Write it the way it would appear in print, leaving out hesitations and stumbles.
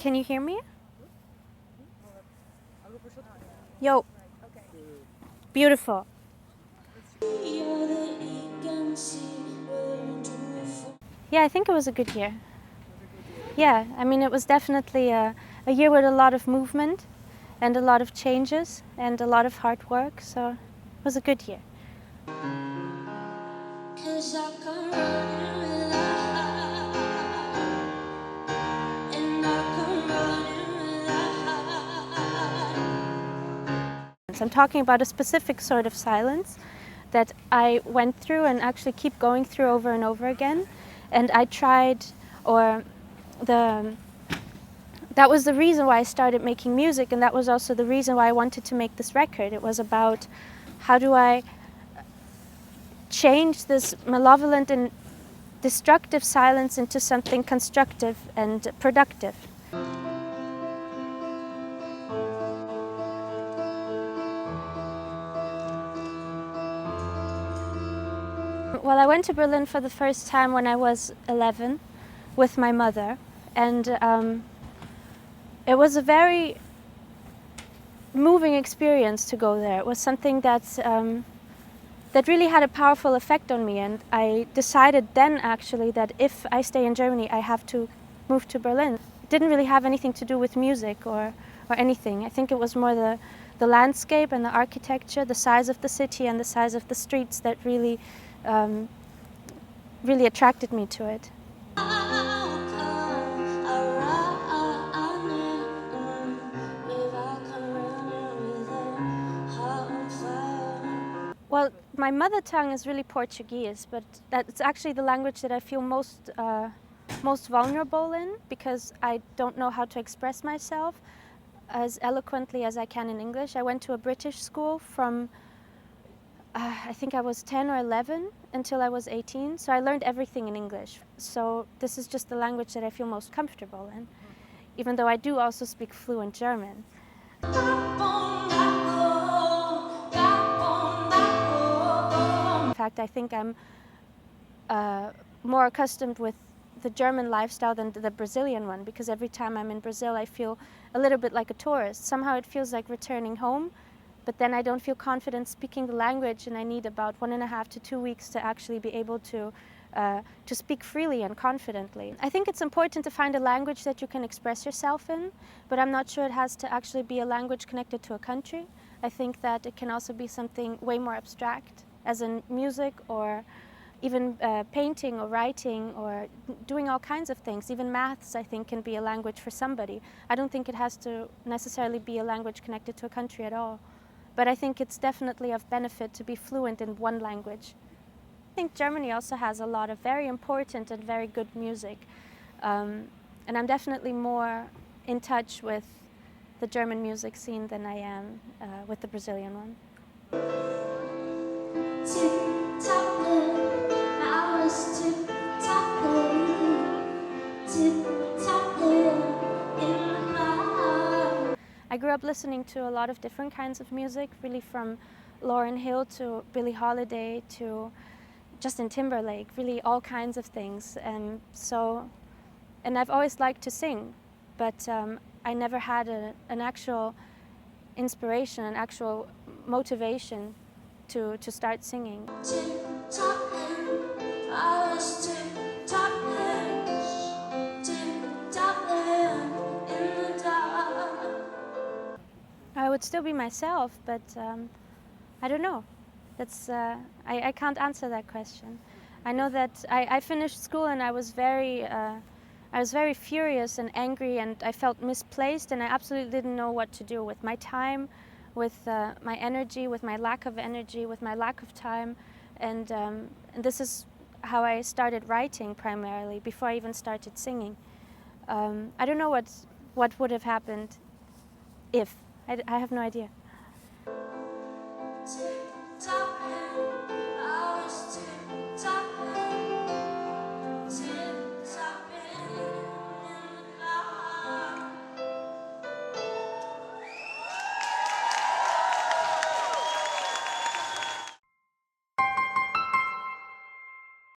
Can you hear me? Yo. Beautiful. Yeah, I think it was a good year. Yeah, I mean, it was definitely a year with a lot of movement and a lot of changes and a lot of hard work, so it was a good year. I'm talking about a specific sort of silence that I went through and actually keep going through over and over again. And I tried, that was the reason why I started making music, and that was also the reason why I wanted to make this record. It was about how do I change this malevolent and destructive silence into something constructive and productive. Well, I went to Berlin for the first time when I was 11 with my mother, and it was a very moving experience to go there. It was something that really had a powerful effect on me, and I decided then actually that if I stay in Germany, I have to move to Berlin. It didn't really have anything to do with music or anything. I think it was more the landscape and the architecture, the size of the city and the size of the streets that really really attracted me to it. Well, my mother tongue is really Portuguese, but that's actually the language that I feel most vulnerable in, because I don't know how to express myself as eloquently as I can in English. I went to a British school from I think I was 10 or 11 until I was 18, so I learned everything in English. So this is just the language that I feel most comfortable in, even though I do also speak fluent German. In fact, I think I'm more accustomed with the German lifestyle than the Brazilian one, because every time I'm in Brazil I feel a little bit like a tourist. Somehow it feels like returning home, but then I don't feel confident speaking the language, and I need about 1.5 to 2 weeks to actually be able to speak freely and confidently. I think it's important to find a language that you can express yourself in, but I'm not sure it has to actually be a language connected to a country. I think that it can also be something way more abstract, as in music or even painting or writing or doing all kinds of things. Even maths, I think, can be a language for somebody. I don't think it has to necessarily be a language connected to a country at all. But I think it's definitely of benefit to be fluent in one language. I think Germany also has a lot of very important and very good music. And I'm definitely more in touch with the German music scene than I am with the Brazilian one. I grew up listening to a lot of different kinds of music, really from Lauryn Hill to Billie Holiday to Justin Timberlake, really all kinds of things. And I've always liked to sing, but I never had an actual inspiration, an actual motivation to start singing. I would still be myself, but I don't know. That's I can't answer that question. I know that I finished school and I was very furious and angry, and I felt misplaced, and I absolutely didn't know what to do with my time, with my energy, with my lack of energy, with my lack of time, and this is how I started writing primarily before I even started singing. I don't know what would have happened if. I have no idea.